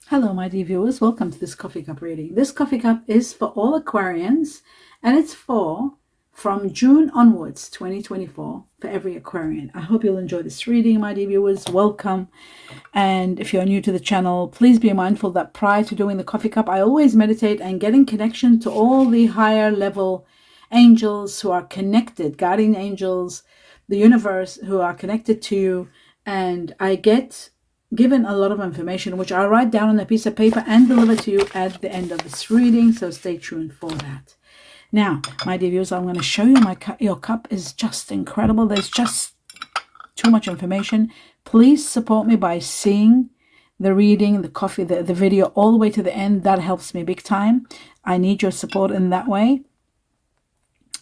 Hello, my dear viewers. Welcome to this coffee cup reading. This coffee cup is for all Aquarians, and it's from June onwards, 2024, for every Aquarian. I hope you'll enjoy this reading, my dear viewers. Welcome. And if you're new to the channel, please be mindful that prior to doing the coffee cup, I always meditate and get in connection to all the higher level angels who are connected, guardian angels, the universe who are connected to you. And I get given a lot of information, which I'll write down on a piece of paper and deliver to you at the end of this reading. So stay tuned for that. Now, my dear viewers, I'm going to show you my cup. Your cup is just incredible. There's just too much information. Please support me by seeing the reading, the coffee, the video all the way to the end. That helps me big time. I need your support in that way,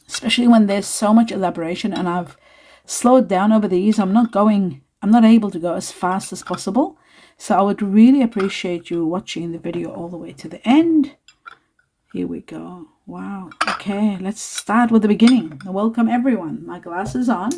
especially when there's so much elaboration and I've slowed down over the years. I'm not able to go as fast as possible. So I would really appreciate you watching the video all the way to the end. Here we go. Wow. Okay, let's start with the beginning. Welcome everyone. My glasses on.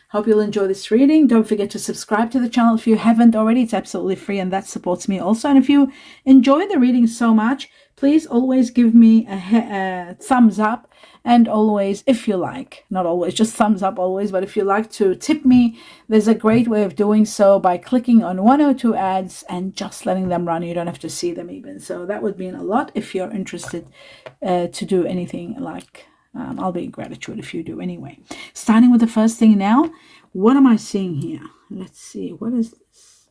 Hope you'll enjoy this reading. Don't forget to subscribe to the channel if you haven't already. It's absolutely free and that supports me also. And if you enjoy the reading so much, please always give me a thumbs up. And always, if you like, not always, just thumbs up always, but if you like to tip me, there's a great way of doing so by clicking on one or two ads and just letting them run. You don't have to see them even. So that would mean a lot if you're interested to do anything like I'll be in gratitude if you do anyway. Starting with the first thing now. What am I seeing here? Let's see. What is this?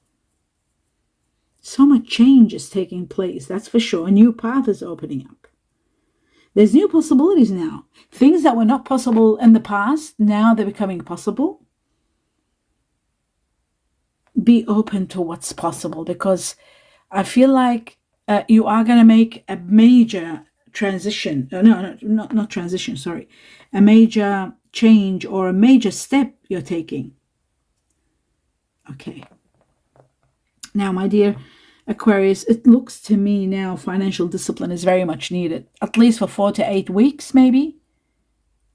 So much change is taking place. That's for sure. A new path is opening up. There's new possibilities now. Things that were not possible in the past, now they're becoming possible. Be open to what's possible, because I feel like you are going to make a major transition. Not transition, sorry. A major change or a major step you're taking. Okay. Now, my dear Aquarius, it looks to me now financial discipline is very much needed, at least for 4 to 8 weeks, maybe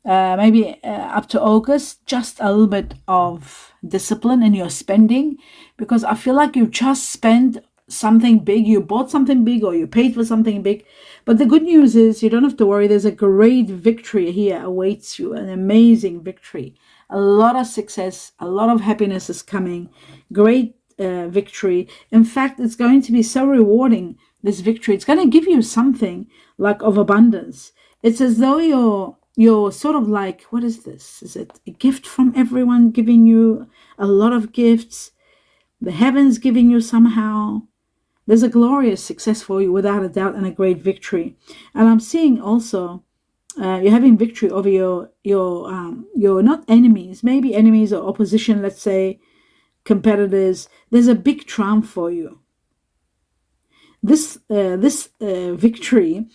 up to August. Just a little bit of discipline in your spending, because I feel like you just spent something big, you bought something big or you paid for something big. But the good news is you don't have to worry. There's a great victory here awaits you, an amazing victory. A lot of success, a lot of happiness is coming. Great victory. In fact, it's going to be so rewarding, this victory. It's going to give you something like of abundance. It's as though you're sort of like, what is this? Is it a gift from everyone giving you a lot of gifts? The heavens giving you somehow? There's a glorious success for you without a doubt, and a great victory. And I'm seeing also you're having victory over your not enemies, maybe enemies or opposition, let's say, competitors. There's a big triumph for you. This victory,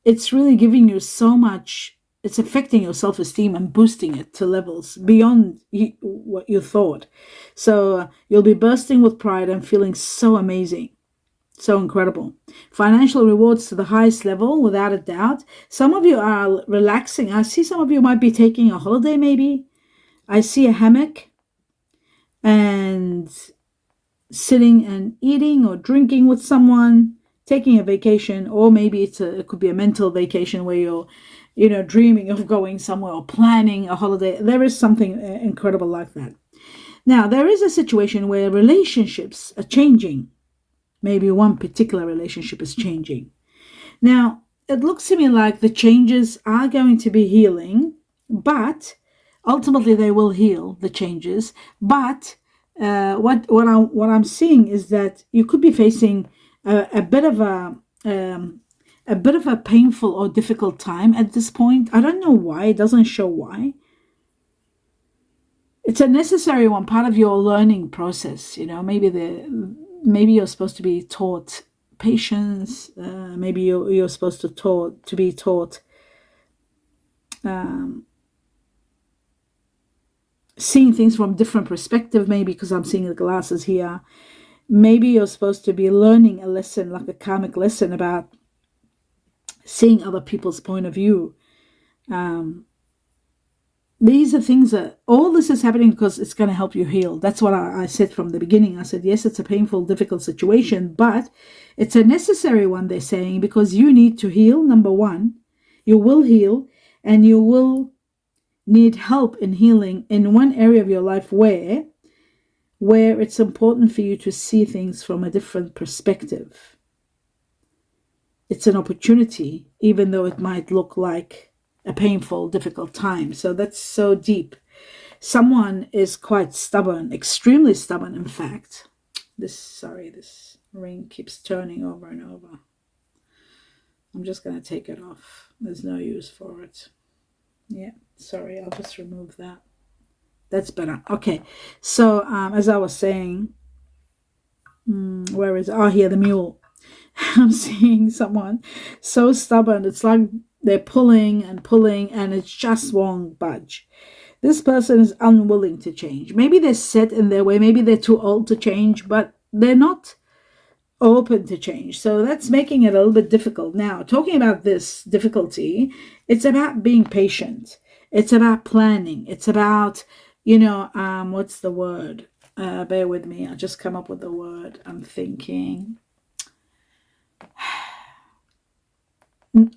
it's really giving you so much. It's affecting your self-esteem and boosting it to levels beyond what you thought. So you'll be bursting with pride and feeling so amazing, so incredible. Financial rewards to the highest level, without a doubt. Some of you are relaxing. I see some of you might be taking a holiday, maybe. I see a hammock and sitting and eating or drinking with someone, taking a vacation, or maybe it could be a mental vacation where you're dreaming of going somewhere or planning a holiday. There is something incredible like that. Now, there is a situation where relationships are changing. Maybe one particular relationship is changing. Now, it looks to me like the changes are going to be healing, but ultimately they will heal, the changes. But what I'm seeing is that you could be facing a bit of a painful or difficult time at this point. I don't know why. It doesn't show why. It's a necessary one, part of your learning process. Maybe you're supposed to be taught patience. Maybe you're supposed to be taught seeing things from different perspective, maybe because I'm seeing the glasses here. Maybe you're supposed to be learning a lesson, like a karmic lesson, about seeing other people's point of view. these are things that all this is happening because it's going to help you heal. That's what I said from the beginning. I said, yes, it's a painful, difficult situation, but it's a necessary one, they're saying, because you need to heal. Number one, you will heal, and you will need help in healing in one area of your life where it's important for you to see things from a different perspective. It's an opportunity, even though it might look like a painful, difficult time. So that's so deep. Someone is quite stubborn, extremely stubborn, in fact. This ring keeps turning over and over. I'm just going to take it off. There's no use for it. Yeah, sorry, I'll just remove that. That's better. Okay, so as I was saying, where is it? Oh, here, the mule. I'm seeing someone so stubborn. It's like they're pulling and pulling and it just won't budge. This person is unwilling to change. Maybe they're set in their way. Maybe they're too old to change, but they're not open to change. So that's making it a little bit difficult. Now, talking about this difficulty, it's about being patient. It's about planning. It's about, what's the word? Bear with me. I'll just come up with the word. I'm thinking.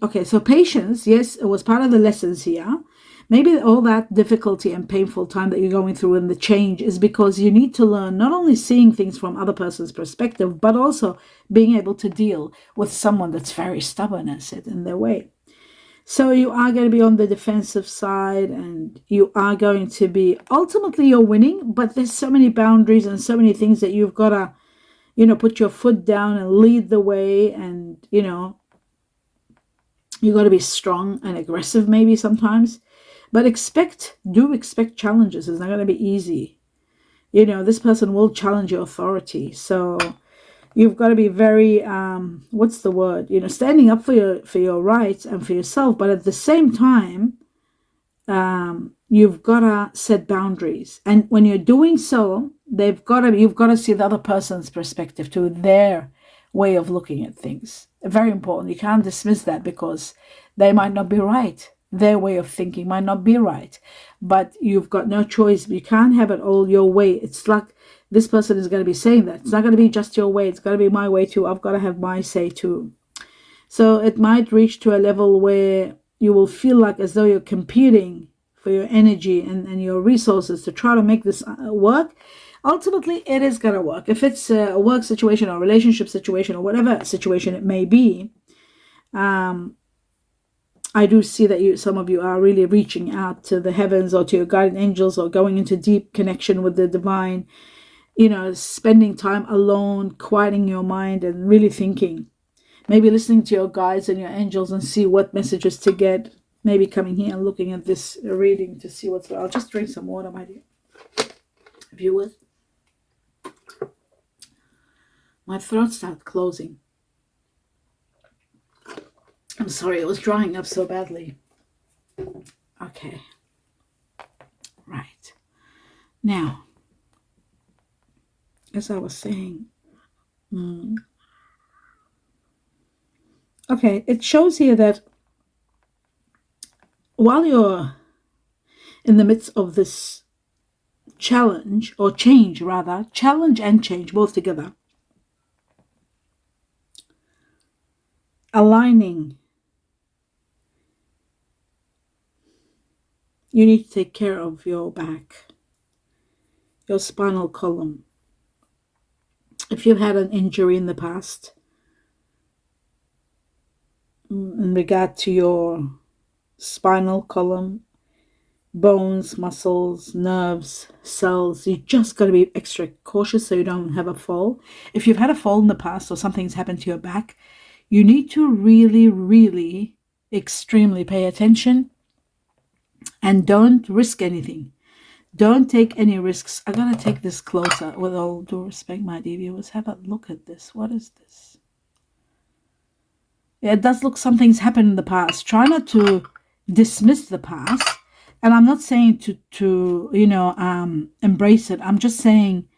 Okay, so patience, yes, it was part of the lessons here. Maybe all that difficulty and painful time that you're going through in the change is because you need to learn not only seeing things from other person's perspective, but also being able to deal with someone that's very stubborn and set in their way. So you are going to be on the defensive side, and you are going to be, ultimately you're winning, but there's so many boundaries and so many things that you've got to, put your foot down and lead the way, and, you got to be strong and aggressive maybe sometimes, but do expect challenges. It's not going to be easy. This person will challenge your authority. So you've got to be very, what's the word? Standing up for your rights and for yourself. But at the same time, you've got to set boundaries. And when you're doing so, you've got to see the other person's perspective too, their way of looking at things. Very important. You can't dismiss that because they might not be right. Their way of thinking might not be right, but you've got no choice. You can't have it all your way. It's like this person is going to be saying that it's not going to be just your way. It's got to be my way too. I've got to have my say too. So it might reach to a level where you will feel like as though you're competing for your energy and your resources to try to make this work. Ultimately, it is going to work. If it's a work situation or a relationship situation or whatever situation it may be, I do see that some of you are really reaching out to the heavens or to your guardian angels or going into deep connection with the divine, spending time alone, quieting your mind and really thinking. Maybe listening to your guides and your angels and see what messages to get. Maybe coming here and looking at this reading to see what's. I'll just drink some water, my dear. If you would. My throat started closing. I'm sorry, it was drying up so badly. Okay. Right. Now, as I was saying, okay, it shows here that while you're in the midst of this challenge, or change rather, challenge and change both together, aligning, you need to take care of your back, your spinal column. If you've had an injury in the past in regard to your spinal column, bones, muscles, nerves, cells, you just got to be extra cautious so you don't have a fall. If you've had a fall in the past or something's happened to your back, you need to really, really extremely pay attention and don't risk anything. Don't take any risks. I gotta take this closer. With all due respect, my dear viewers, have a look at this. What is this? Yeah, it does look something's happened in the past. Try not to dismiss the past. And I'm not saying to embrace it. I'm just saying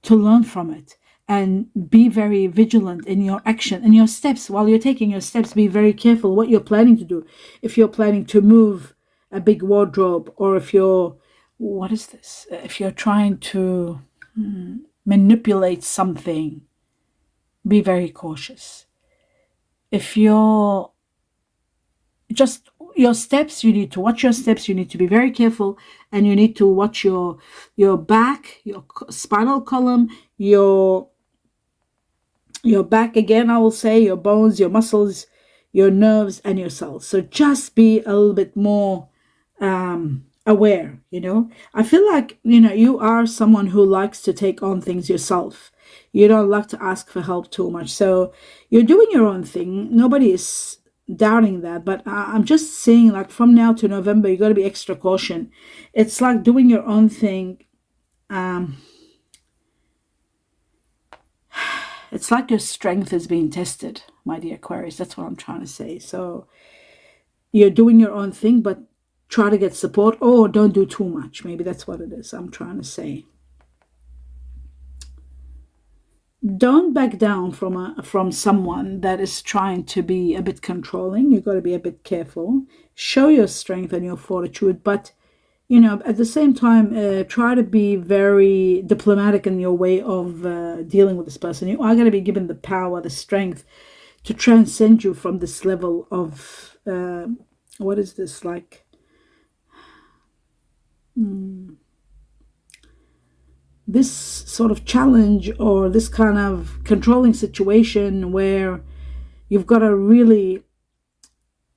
to learn from it and be very vigilant in your action and your steps. While you're taking your steps, be very careful what you're planning to do. If you're planning to move a big wardrobe, or if you're, what is this? If you're trying to manipulate something, be very cautious. If you're just your steps, you need to watch your steps, you need to be very careful, and you need to watch your back, your spinal column, your back again, I will say, your bones, your muscles, your nerves, and your cells. So just be a little bit more aware. I feel like you are someone who likes to take on things yourself. You don't like to ask for help too much, so you're doing your own thing. Nobody is doubting that, but I'm just saying, like, from now to November, you got to be extra caution. It's like doing your own thing. It's like your strength is being tested, my dear Aquarius. That's what I'm trying to say. So you're doing your own thing, but try to get support, or don't do too much. Maybe that's what it is I'm trying to say. Don't back down from someone that is trying to be a bit controlling. You've got to be a bit careful. Show your strength and your fortitude, but at the same time, try to be very diplomatic in your way of dealing with this person. You are going to be given the power, the strength to transcend you from this level of, what is this, like, this sort of challenge, or this kind of controlling situation where you've got to really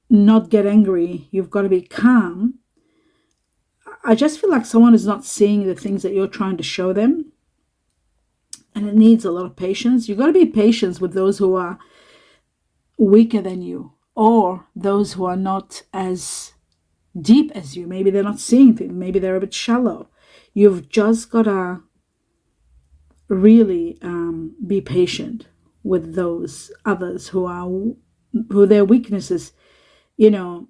not get angry. You've got to be calm. I just feel like someone is not seeing the things that you're trying to show them, and it needs a lot of patience. You've got to be patient with those who are weaker than you, or those who are not as deep as you. Maybe they're not seeing things. Maybe they're a bit shallow. You've just got to really be patient with those others who their weaknesses, can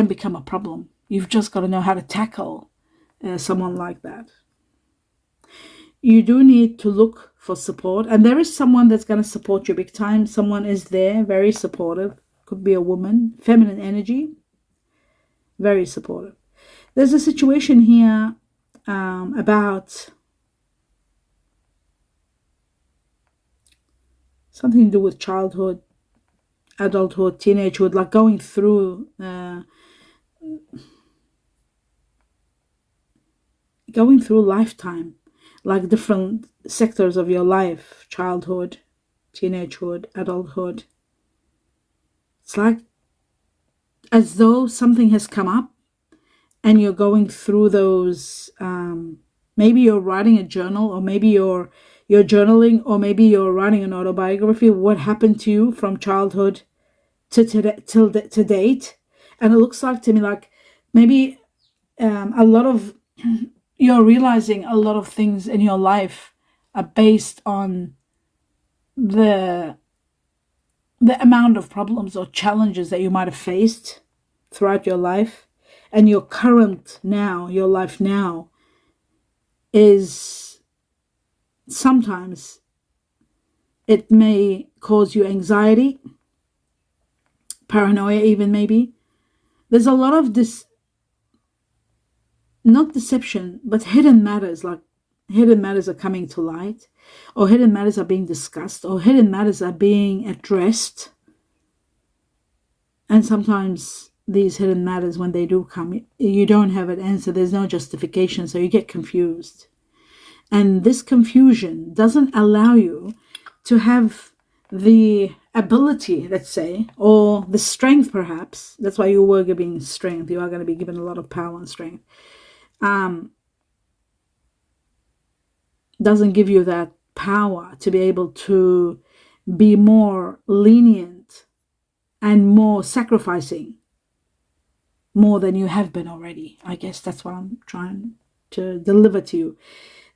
become a problem. You've just got to know how to tackle someone like that. You do need to look for support, and there is someone that's going to support you big time. Someone is there, very supportive. Could be a woman, feminine energy, very supportive. There's a situation here about something to do with childhood, adulthood, teenagehood, like going through lifetime, like different sectors of your life: childhood, teenagehood, adulthood. It's like as though something has come up and you're going through those. Maybe you're writing a journal, or maybe you're journaling, or maybe you're writing an autobiography of what happened to you from childhood to date. And it looks like to me like maybe a lot of you're realizing a lot of things in your life are based on the amount of problems or challenges that you might have faced throughout your life, and your life now is sometimes it may cause you anxiety, paranoia, even maybe. There's a lot of this, not deception, but hidden matters, like hidden matters are coming to light, or hidden matters are being discussed, or hidden matters are being addressed. And sometimes these hidden matters, when they do come, you don't have an answer. There's no justification, so you get confused. And this confusion doesn't allow you to have the ability, let's say, or the strength, perhaps. That's why you were giving strength. You are going to be given a lot of power and strength. Doesn't give you that power to be able to be more lenient and more sacrificing, more than you have been already. I guess that's what I'm trying to deliver to you.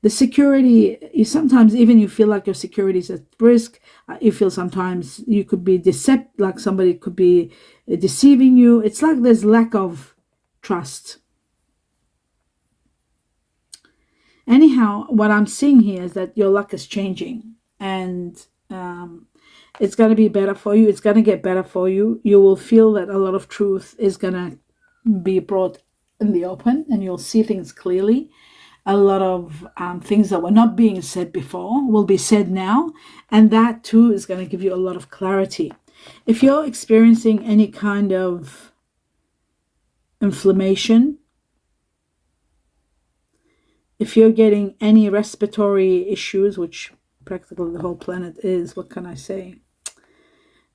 The security, sometimes even you feel like your security is at risk. You feel sometimes you could be like somebody could be deceiving you. It's like there's lack of trust. Anyhow, what I'm seeing here is that your luck is changing, and it's going to be better for you. It's going to get better for you. You will feel that a lot of truth is going to be brought in the open, and you'll see things clearly. A lot of things that were not being said before will be said now, and that too is going to give you a lot of clarity. If you're experiencing any kind of inflammation, if you're getting any respiratory issues, which practically the whole planet is, what can I say?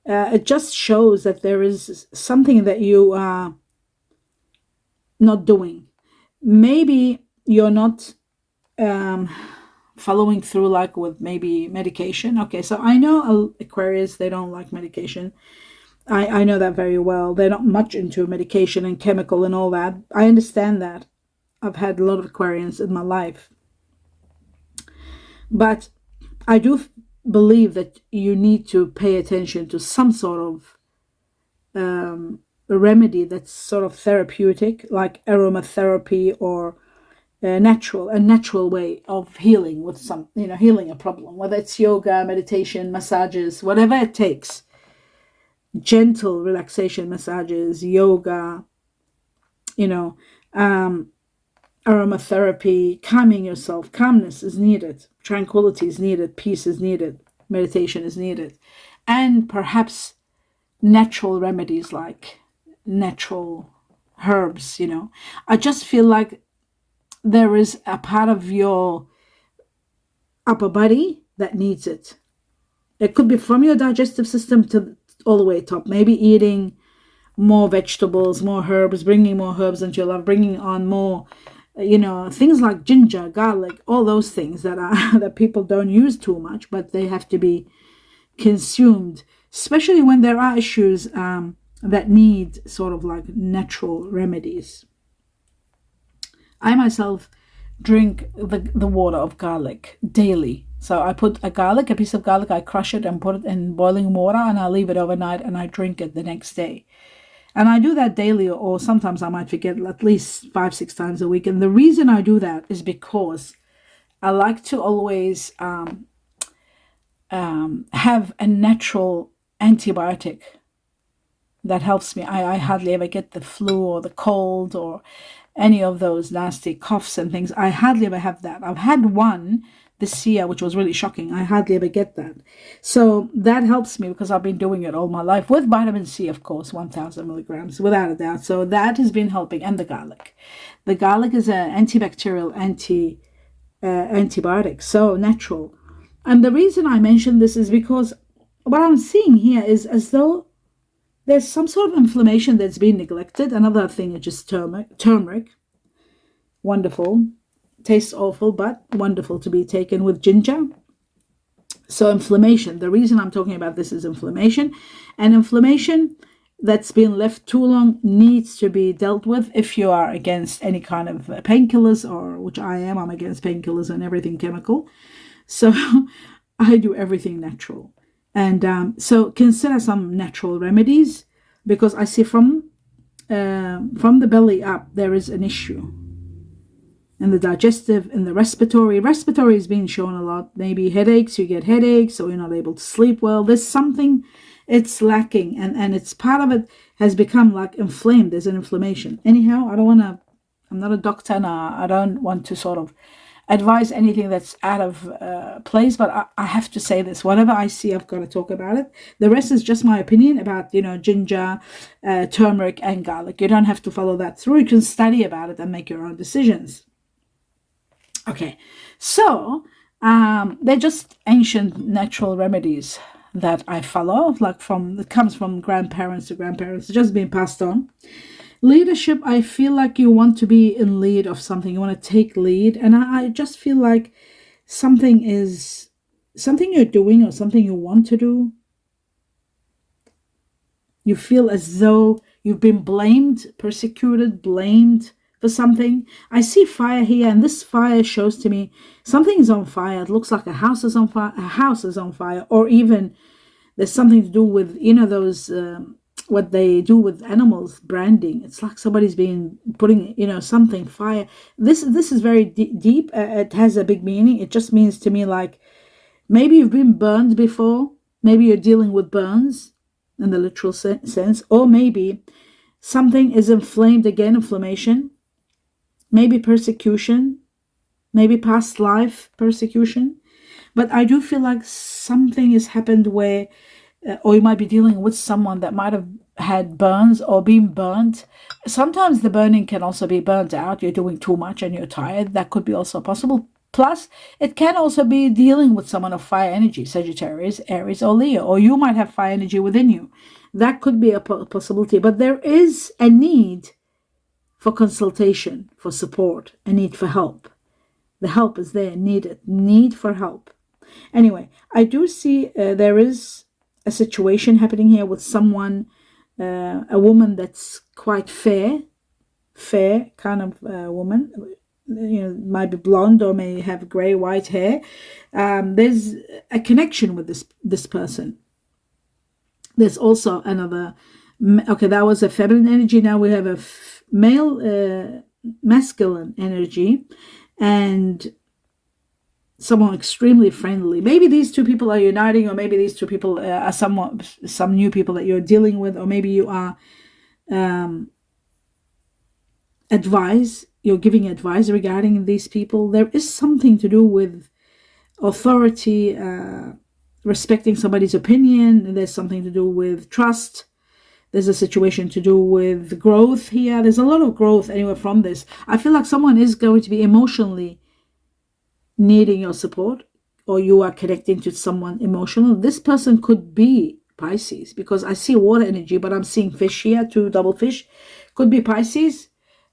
It just shows that there is something that you are not doing. Maybe you're not following through like with maybe medication. Okay, so I know Aquarius, they don't like medication. I know that very well. They're not much into medication and chemical and all that. I understand that. I've had a lot of Aquarians in my life. But I do believe that you need to pay attention to some sort of a remedy that's sort of therapeutic, like aromatherapy, or a natural way of healing with some, healing a problem, whether it's yoga, meditation, massages, whatever it takes. Gentle relaxation massages, yoga, aromatherapy, calming yourself. Calmness is needed. Tranquility is needed. Peace is needed. Meditation is needed. And perhaps natural remedies like natural herbs, I just feel like there is a part of your upper body that needs it. It could be from your digestive system to all the way top. Maybe eating more vegetables, more herbs, bringing more herbs into your life, bringing on more, things like ginger, garlic, all those things that are that people don't use too much, but they have to be consumed, especially when there are issues that need sort of like natural remedies. I myself drink the water of garlic daily. So I put a piece of garlic, I crush it and put it in boiling water, and I leave it overnight, and I drink it the next day. And I do that daily, or sometimes I might forget, at least 5-6 times a week. And the reason I do that is because I like to always have a natural antibiotic that helps me. I hardly ever get the flu or the cold or any of those nasty coughs and things. I hardly ever have that. I've had one this year, which was really shocking. I hardly ever get that. So that helps me because I've been doing it all my life with vitamin C, of course, 1,000 milligrams, without a doubt. So that has been helping. And the garlic. The garlic is an antibacterial, antibiotic, so natural. And the reason I mention this is because what I'm seeing here is as though there's some sort of inflammation that's been neglected. Another thing is just turmeric. Wonderful. Tastes awful, but wonderful to be taken with ginger. So inflammation. The reason I'm talking about this is inflammation. And inflammation that's been left too long needs to be dealt with. If you are against any kind of painkillers, or which I am, I'm against painkillers and everything chemical. So I do everything natural. And so consider some natural remedies, because I see from the belly up, there is an issue. In the digestive, in the respiratory. Respiratory is being shown a lot. Maybe headaches, you get headaches, or you're not able to sleep well. There's something, it's lacking, and it's part of it has become like inflamed. There's an inflammation. Anyhow, I'm not a doctor, and I don't want to sort of advise anything that's out of place, but I have to say this. Whatever I see, I've got to talk about it. The rest is just my opinion about, ginger, turmeric, and garlic. You don't have to follow that through. You can study about it and make your own decisions. Okay, so they're just ancient natural remedies that I follow, it comes from grandparents to grandparents, just being passed on. Leadership, I feel like you want to be in lead of something. You want to take lead. And I just feel like something you're doing or something you want to do. You feel as though you've been persecuted, blamed for something. I see fire here, and this fire shows to me something is on fire. It looks like a house is on fire. A house is on fire, or even there's something to do with, those... what they do with animals, branding. It's like somebody's been putting, something, fire. This is very deep. It has a big meaning. It just means to me like maybe you've been burned before. Maybe you're dealing with burns in the literal sense. Or maybe Something is inflamed again, inflammation, maybe persecution, maybe past life persecution. But I do feel like something has happened where, or you might be dealing with someone that might have had burns or been burnt. Sometimes the burning can also be burnt out. You're doing too much and you're tired. That could be also possible. Plus, it can also be dealing with someone of fire energy, Sagittarius, Aries, or Leo, or you might have fire energy within you. That could be a possibility. But there is a need for consultation, for support, a need for help. The help is there, needed, need for help. Anyway, I do see there is a situation happening here with someone, a woman that's quite fair kind of woman, might be blonde or may have gray, white hair. There's a connection with this person. There's also another, okay, that was a feminine energy. Now we have a male, masculine energy, and someone extremely friendly. Maybe these two people are uniting, or maybe these two people are some new people that you're dealing with, or maybe you are you're giving advice regarding these people. There is something to do with authority, respecting somebody's opinion. There's something to do with trust. There's a situation to do with growth here. There's a lot of growth anyway from this. I feel like someone is going to be emotionally needing your support, or you are connecting to someone emotional. This person could be Pisces, because I see water energy, but I'm seeing fish here, 2 double fish. Could be Pisces,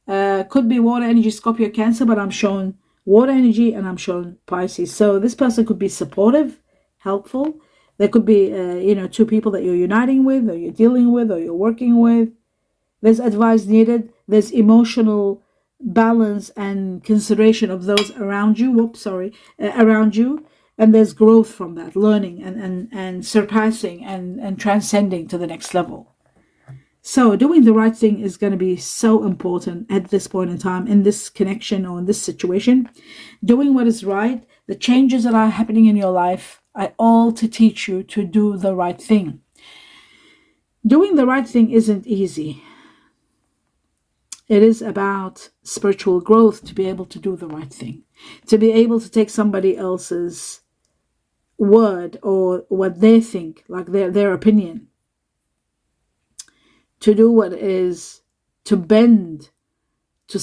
could be water energy, Scorpio, Cancer, but I'm shown water energy and I'm shown Pisces. So this person could be supportive, helpful. There could be, 2 people that you're uniting with, or you're dealing with, or you're working with. There's advice needed. There's emotional balance and consideration of those around you. Around you. And there's growth from that, learning and surpassing and transcending to the next level. So doing the right thing is going to be so important at this point in time, in this connection or in this situation. Doing what is right, the changes that are happening in your life are all to teach you to do the right thing. Doing the right thing isn't easy. It is about spiritual growth to be able to do the right thing, to be able to take somebody else's word or what they think, like their opinion, to do what is to bend, to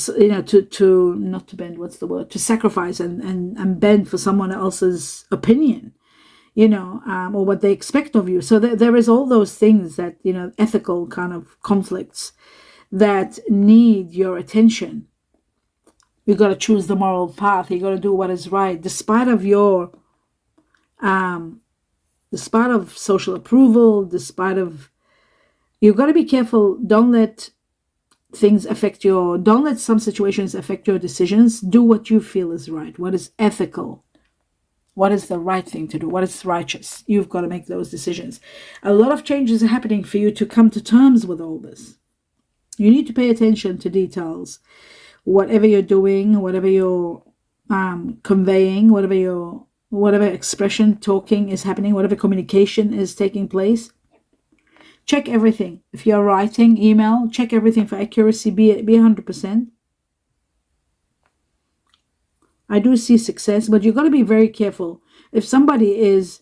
not to bend, what's the word, to sacrifice and bend for someone else's opinion, or what they expect of you. So there is all those things that, ethical kind of conflicts that need your attention. You got to choose the moral path. You got to do what is right, despite of social approval, you've got to be careful. Don't let some situations affect your decisions. Do what you feel is right, what is ethical, what is the right thing to do, what is righteous. You've got to make those decisions. A lot of changes are happening for you to come to terms with all this. You need to pay attention to details. Whatever you're doing, whatever you're conveying, whatever expression, talking is happening, whatever communication is taking place, check everything. If you're writing, email, check everything for accuracy. Be 100%. I do see success, but you've got to be very careful. If somebody is,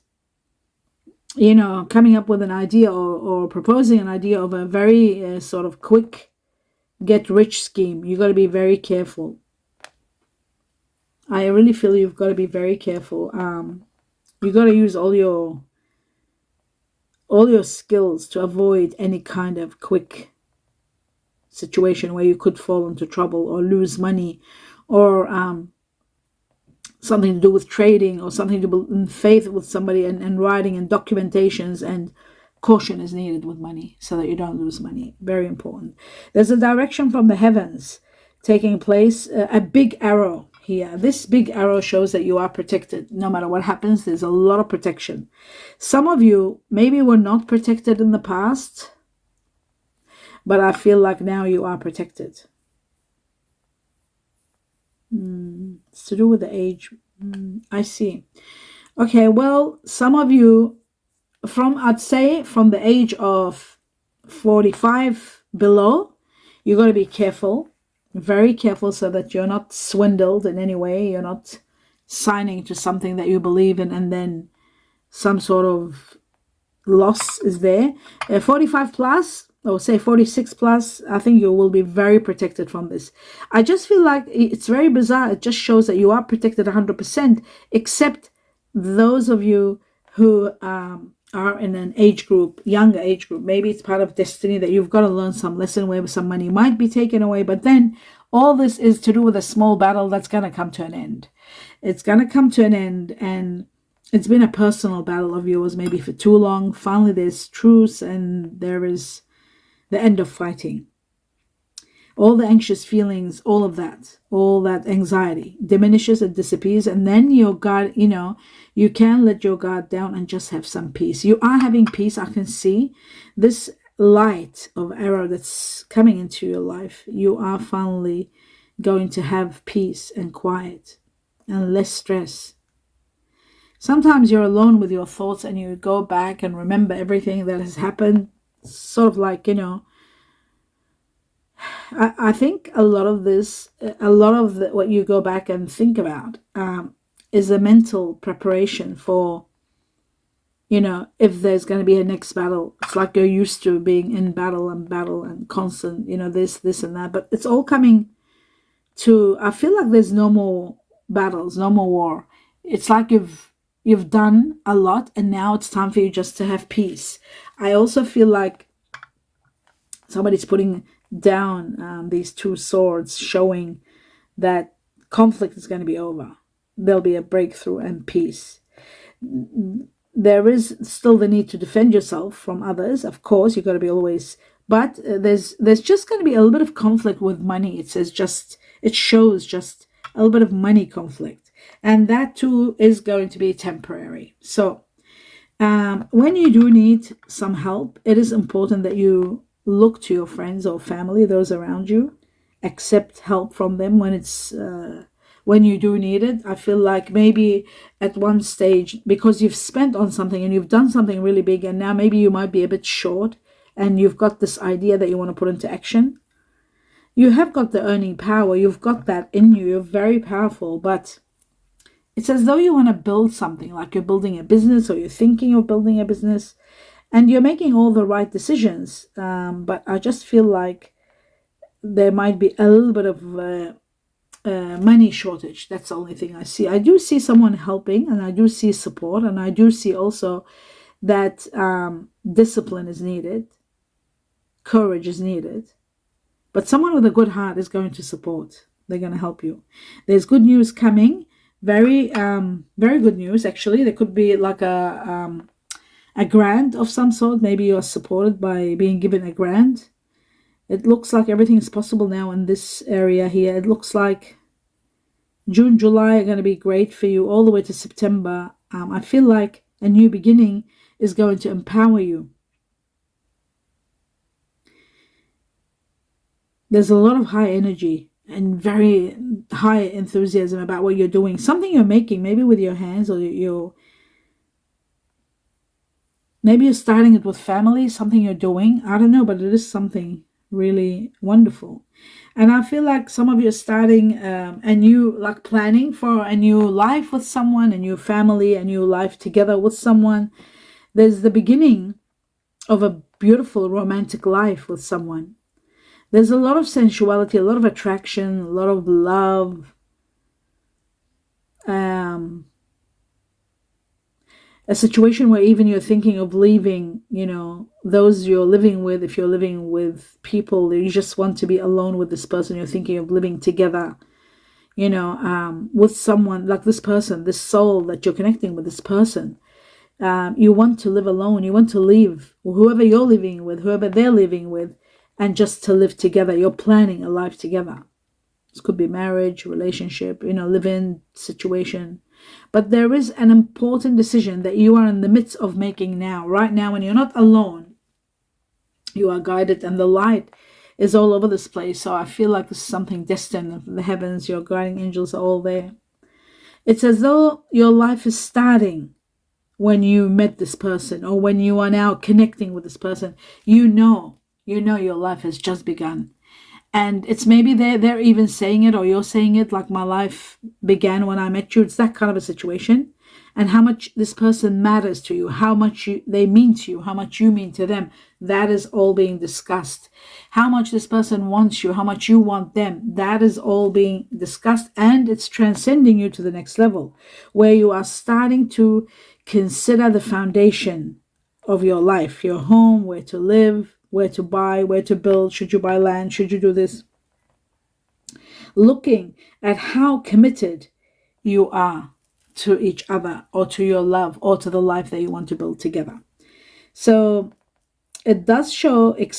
coming up with an idea or proposing an idea of a very sort of quick get-rich scheme, you got to be very careful. I really feel you've got to be very careful. You got to use all your skills to avoid any kind of quick situation where you could fall into trouble or lose money, or something to do with trading, or something to do in faith with somebody, and writing and documentations, and caution is needed with money so that you don't lose money. Very important. There's a direction from the heavens taking place, a big arrow here. This big arrow shows that you are protected. No matter what happens, there's a lot of protection. Some of you maybe were not protected in the past, but I feel like now you are protected. It's to do with the age. I see. Okay, well, some of you I'd say from the age of 45 below, You got to be careful, very careful, so that you're not swindled in any way. You're not signing to something that you believe in and then some sort of loss is there. 45 plus, or say 46 plus, I think you will be very protected from this. I just feel like it's very bizarre. It just shows that you are protected 100%, except those of you who are in an age group, younger age group. Maybe it's part of destiny that you've got to learn some lesson where some money might be taken away, but then all this is to do with a small battle that's going to come to an end. It's going to come to an end, and it's been a personal battle of yours maybe for too long. Finally, there's truce, and there is the end of fighting. All the anxious feelings, all that anxiety diminishes, it disappears, and then your guard, you can let your guard down and just have some peace. You are having peace. I can see this light of arrow that's coming into your life. You are finally going to have peace and quiet and less stress. Sometimes you're alone with your thoughts and you go back and remember everything that has happened, sort of like, I think a lot of what you go back and think about is a mental preparation for, if there's going to be a next battle. It's like you're used to being in battle and constant, this and that. But it's all coming to, I feel like there's no more battles, no more war. It's like you've done a lot, and now it's time for you just to have peace. I also feel like somebody's putting down these two swords, showing that conflict is going to be over. There'll be a breakthrough and peace. There is still the need to defend yourself from others. Of course, you've got to be always, but there's just going to be a little bit of conflict with money. It shows just a little bit of money conflict, and that too is going to be temporary. So when you do need some help, it is important that you look to your friends or family, those around you. Accept help from them when you do need it. I feel like maybe at one stage, because you've spent on something and you've done something really big, and now maybe you might be a bit short, and you've got this idea that you want to put into action. You have got the earning power. You've got that in you. You're very powerful, but it's as though you want to build something, like you're building a business, or you're thinking of building a business, and you're making all the right decisions. But I just feel like there might be a little bit of money shortage. That's the only thing I see. I do see someone helping, and I do see support, and I do see also that discipline is needed, courage is needed. But someone with a good heart is going to support. They're going to help you. There's good news coming. Very, very good news, actually. There could be like a grant of some sort. Maybe you're supported by being given a grant. It looks like everything is possible now in this area here. It looks like June, July are going to be great for you all the way to September. I feel like a new beginning is going to empower you. There's a lot of high energy and very high enthusiasm about what you're doing. Something you're making, maybe with your hands, or maybe you're starting it with family, something you're doing. I don't know, but it is something really wonderful. And I feel like some of you are starting planning for a new life with someone, a new family, a new life together with someone. There's the beginning of a beautiful romantic life with someone. There's a lot of sensuality, a lot of attraction, a lot of love. A situation where even you're thinking of leaving, those you're living with. If you're living with people, you just want to be alone with this person. You're thinking of living together, with someone like this person, this soul that you're connecting with, this person. You want to live alone. You want to leave whoever you're living with, whoever they're living with, and just to live together. You're planning a life together. This could be marriage, relationship, live-in situation. But there is an important decision that you are in the midst of making now. Right now, when you're not alone, you are guided, and the light is all over this place. So I feel like this is something destined. The heavens, your guiding angels are all there. It's as though your life is starting when you met this person, or when you are now connecting with this person. You know your life has just begun. And it's maybe they're even saying it, or you're saying it, like my life began when I met you. It's that kind of a situation. And how much this person matters to you, how much they mean to you, how much you mean to them. That is all being discussed. How much this person wants you, how much you want them. That is all being discussed, and it's transcending you to the next level, where you are starting to consider the foundation of your life, your home, where to live, where to buy, where to build. Should you buy land? Should you do this? Looking at how committed you are to each other, or to your love, or to the life that you want to build together. So it does show, it's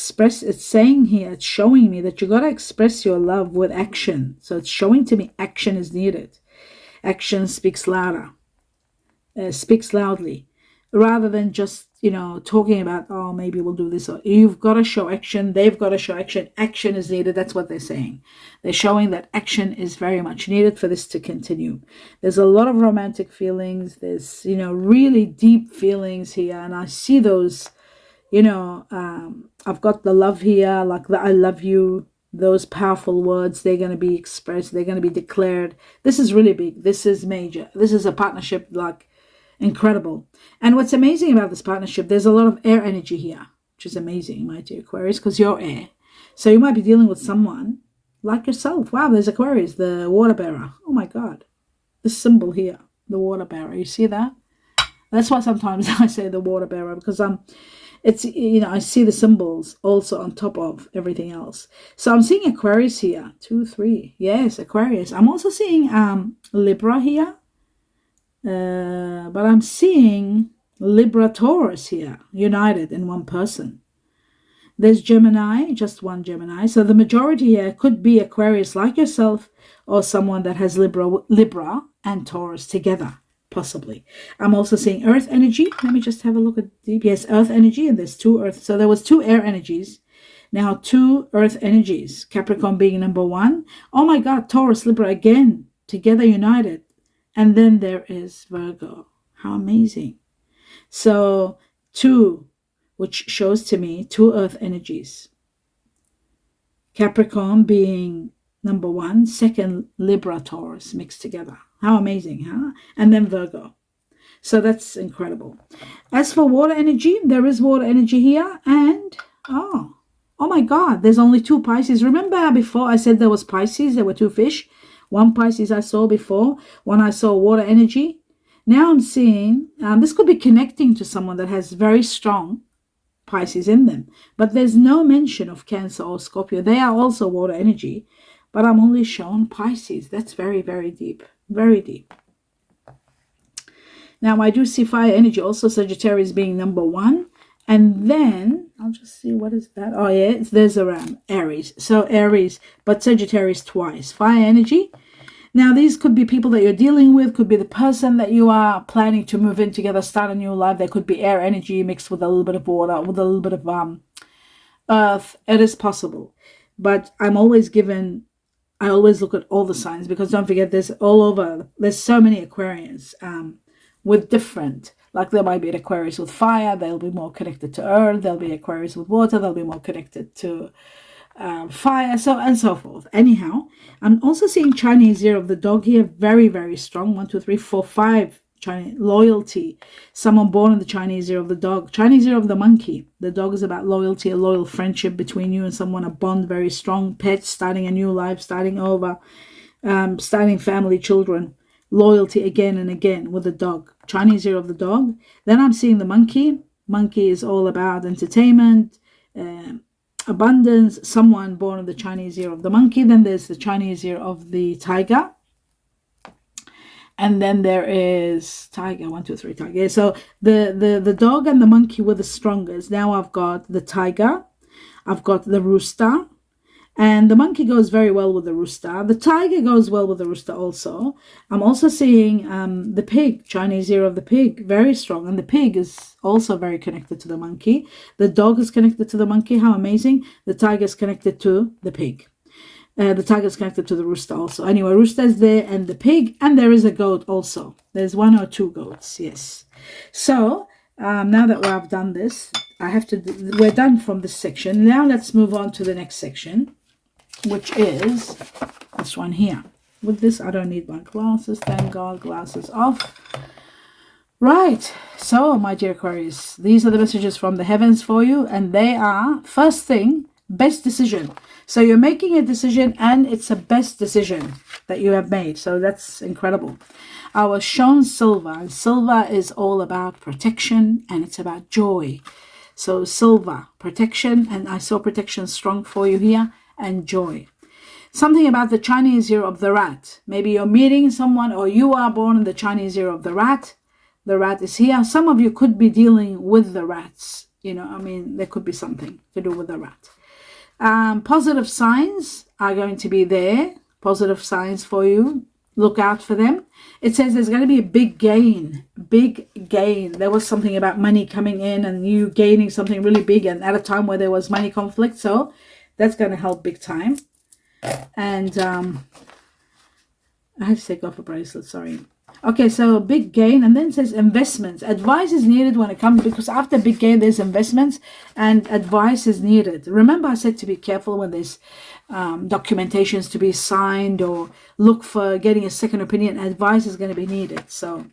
saying here, it's showing me that you got to express your love with action. So it's showing to me action is needed. Action speaks louder, speaks loudly, rather than just, talking about, oh, maybe we'll do this. Or you've got to show action. They've got to show action. Action is needed. That's what they're saying. They're showing that action is very much needed for this to continue. There's a lot of romantic feelings. There's, really deep feelings here. And I see those, I've got the love here, like the I love you. Those powerful words, they're going to be expressed. They're going to be declared. This is really big. This is major. This is a partnership like incredible. And what's amazing about this partnership, there's a lot of air energy here, which is amazing, my dear Aquarius, because you're air. So you might be dealing with someone like yourself. Wow, there's Aquarius, the water bearer. Oh my God, this symbol here, the water bearer. You see that? That's why sometimes I say the water bearer, because it's, I see the symbols also on top of everything else. So I'm seeing Aquarius here, 2, 3. Yes, Aquarius. I'm also seeing Libra here. But I'm seeing Libra Taurus here, united in one person. There's Gemini, just one Gemini. So the majority here could be Aquarius like yourself, or someone that has Libra and Taurus together, possibly. I'm also seeing Earth energy. Let me just have a look at deep. Yes, Earth energy, and there's 2 Earth. So there was 2 air energies. Now 2 Earth energies. Capricorn being number 1. Oh my God, Taurus, Libra again, together united. And then there is Virgo. How amazing. So 2, which shows to me 2 Earth energies. Capricorn being number 1, second Libra, Taurus mixed together. How amazing, huh? And then Virgo. So that's incredible. As for water energy, there is water energy here. And, oh my God, there's only 2 Pisces. Remember before I said there was Pisces, there were 2 fish? 1 Pisces I saw before, when I saw water energy. Now I'm seeing, this could be connecting to someone that has very strong Pisces in them. But there's no mention of Cancer or Scorpio. They are also water energy. But I'm only shown Pisces. That's very, very deep. Very deep. Now I do see fire energy also, Sagittarius being number 1. And then, I'll just see, what is that? Oh yeah, there's around Aries. So Aries, but Sagittarius twice. Fire energy. Now these could be people that you're dealing with, could be the person that you are planning to move in together, start a new life. There could be air energy mixed with a little bit of water, with a little bit of earth. It is possible. But I always look at all the signs, because don't forget, there's so many Aquarians with different, like there might be an Aquarius with fire, they'll be more connected to earth. There'll be Aquarius with water, they'll be more connected to fire, so and so forth. Anyhow, I'm also seeing Chinese year of the dog here, very, very strong. 1, 2, 3, 4, 5 Chinese loyalty. Someone born in the Chinese year of the dog. Chinese year of the monkey. The dog is about loyalty, a loyal friendship between you and someone, a bond, very strong. Pets, starting a new life, starting over, starting family, children. Loyalty again and again with the dog. Chinese year of the dog. Then I'm seeing the monkey. Monkey is all about entertainment, abundance. Someone born in the Chinese year of the monkey. Then there's the Chinese year of the tiger. And then there is tiger, 1, 2, 3, tiger. So the dog and the monkey were the strongest. Now I've got the tiger. I've got the rooster. And the monkey goes very well with the rooster. The tiger goes well with the rooster also. I'm also seeing the pig, Chinese year of the pig, very strong. And the pig is also very connected to the monkey. The dog is connected to the monkey. How amazing. The tiger is connected to the pig. The tiger is connected to the rooster also. Anyway, rooster is there, and the pig. And there is a goat also. There's 1 or 2 goats, yes. So now that I've done this, we're done from this section. Now let's move on to the next section. which is this one here. With this, I don't need my glasses. Thank God, glasses off. Right. So, my dear Aquarius, these are the messages from the heavens for you. And they are, first thing, best decision. So you're making a decision and it's a best decision that you have made. So that's incredible. I was shown silver, and silver is all about protection and it's about joy. So silver, protection, and I saw protection strong for you here, and joy. Something about the Chinese year of the rat. Maybe you're meeting someone, or you are born in the Chinese year of the rat. The rat is here. Some of you could be dealing with the rats. You know, I mean, there could be something to do with the rat. Positive signs are going to be there. Positive signs for you. Look out for them. It says there's going to be a big gain. Big gain. There was something about money coming in and you gaining something really big, and at a time where there was money conflict. So that's going to help big time. And I have to take off a bracelet. Sorry. Okay, so big gain, and then it says investments. Advice is needed when it comes, because after big gain there's investments and advice is needed. Remember I said to be careful when there's documentations to be signed, or look for getting a second opinion. Advice is going to be needed. So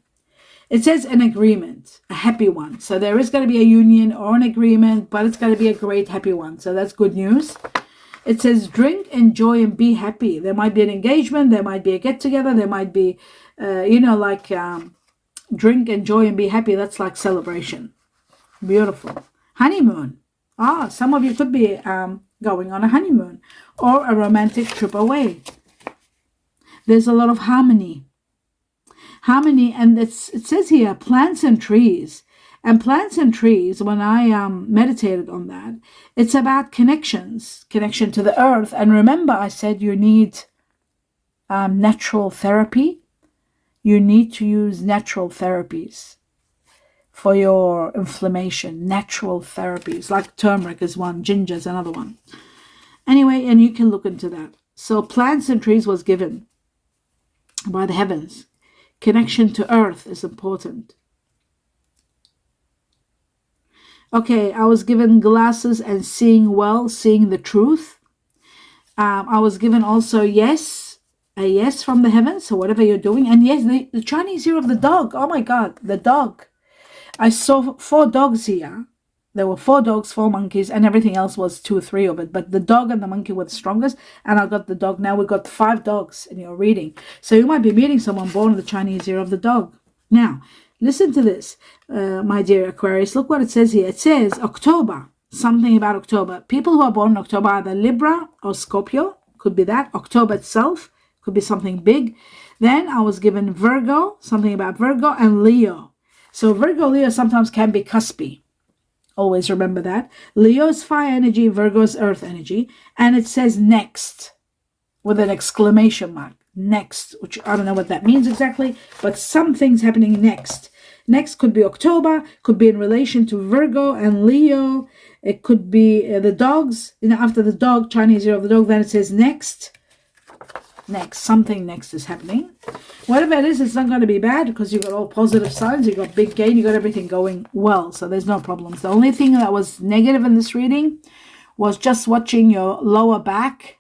it says an agreement, a happy one. So there is going to be a union or an agreement, but it's going to be a great happy one. So that's good news. It says drink, enjoy, and be happy. There might be an engagement. There might be a get-together. There might be, drink, enjoy, and be happy. That's like celebration. Beautiful. Honeymoon. Some of you could be going on a honeymoon or a romantic trip away. There's a lot of harmony. Harmony, and it says here plants and trees. And plants and trees, when I meditated on that, it's about connections, connection to the earth. And remember, I said you need natural therapy. You need to use natural therapies for your inflammation. Natural therapies, like turmeric is one, ginger is another one. Anyway, and you can look into that. So plants and trees was given by the heavens. Connection to earth is important. Okay, I was given glasses and seeing well, seeing the truth. I was given also a yes from the heavens. So whatever you're doing. And yes, the Chinese year of the dog. Oh my God, the dog. I saw 4 dogs here. There were 4 dogs, 4 monkeys, and everything else was 2 or 3 of it. But the dog and the monkey were the strongest. And I got the dog. Now we've got 5 dogs in your reading. So you might be meeting someone born in the Chinese year of the dog. Now, listen to this, my dear Aquarius. Look what it says here. It says October, something about October. People who are born in October are either Libra or Scorpio. Could be that. October itself could be something big. Then I was given Virgo, something about Virgo, and Leo. So Virgo, Leo sometimes can be cuspy. Always remember that. Leo is fire energy, Virgo is earth energy. And it says next with an exclamation mark. Next, which I don't know what that means exactly, but something's happening next. Next could be October, could be in relation to Virgo and Leo. It could be the dogs. After the dog, Chinese year of the dog, then it says next. Next, something next is happening. Whatever it is, it's not going to be bad, because you've got all positive signs. You've got big gain. You've got everything going well. So there's no problems. The only thing that was negative in this reading was just watching your lower back.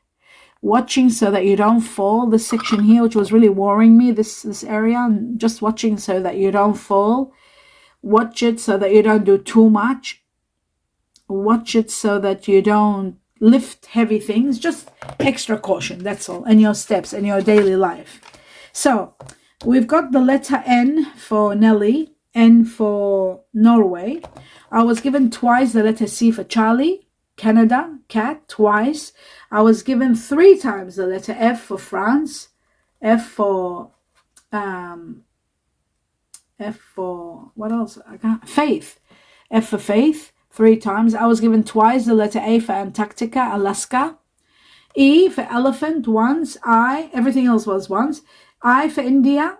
Watching so that you don't fall. This section here, which was really worrying me, this area, just watching so that you don't fall. Watch it so that you don't do too much. Watch it so that you don't lift heavy things. Just extra caution, that's all, in your steps, in your daily life. So we've got the letter N for Nelly, N for Norway. I was given twice the letter C for Charlie. Canada, cat, twice. I was given 3 times the letter F for France, F for what else? Faith, F for faith, 3 times. I was given twice the letter A for Antarctica, Alaska, E for elephant once, I, everything else was once, I for India,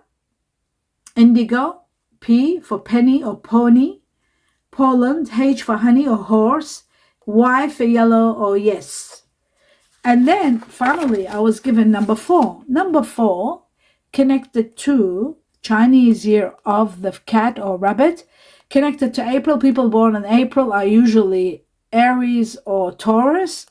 indigo, P for penny or pony, Poland, H for honey or horse, Y for yellow or yes. And then finally I was given number 4. Number 4 connected to Chinese year of the cat or rabbit, connected to April. People born in April are usually Aries or Taurus.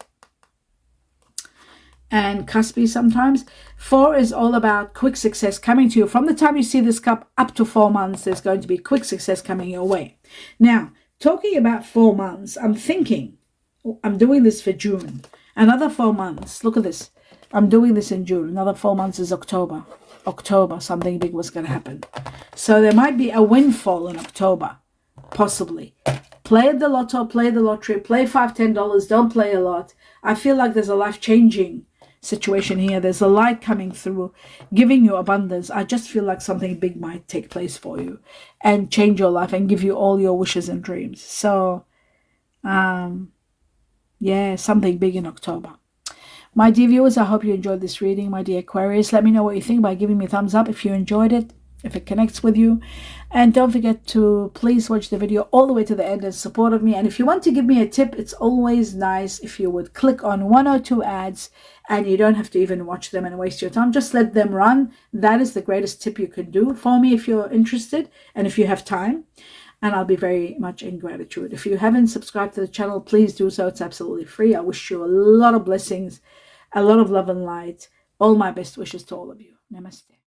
and cuspy sometimes. 4 is all about quick success coming to you. From the time you see this cup up to 4 months, there's going to be quick success coming your way. Now, talking about 4 months, I'm thinking, I'm doing this for June. Another 4 months, look at this. I'm doing this in June. Another 4 months is October. October, something big was going to happen. So there might be a windfall in October, possibly. Play the lotto, play the lottery, play $5, $10, don't play a lot. I feel like there's a life-changing situation here. There's a light coming through, giving you abundance. I just feel like something big might take place for you and change your life and give you all your wishes and dreams. So, yeah, something big in October. My dear viewers, I hope you enjoyed this reading, my dear Aquarius. Let me know what you think by giving me a thumbs up if you enjoyed it, if it connects with you. And don't forget to please watch the video all the way to the end in support of me. And if you want to give me a tip, it's always nice if you would click on 1 or 2 ads and you don't have to even watch them and waste your time. Just let them run. That is the greatest tip you can do for me if you're interested and if you have time. And I'll be very much in gratitude. If you haven't subscribed to the channel, please do so. It's absolutely free. I wish you a lot of blessings, a lot of love and light. All my best wishes to all of you. Namaste.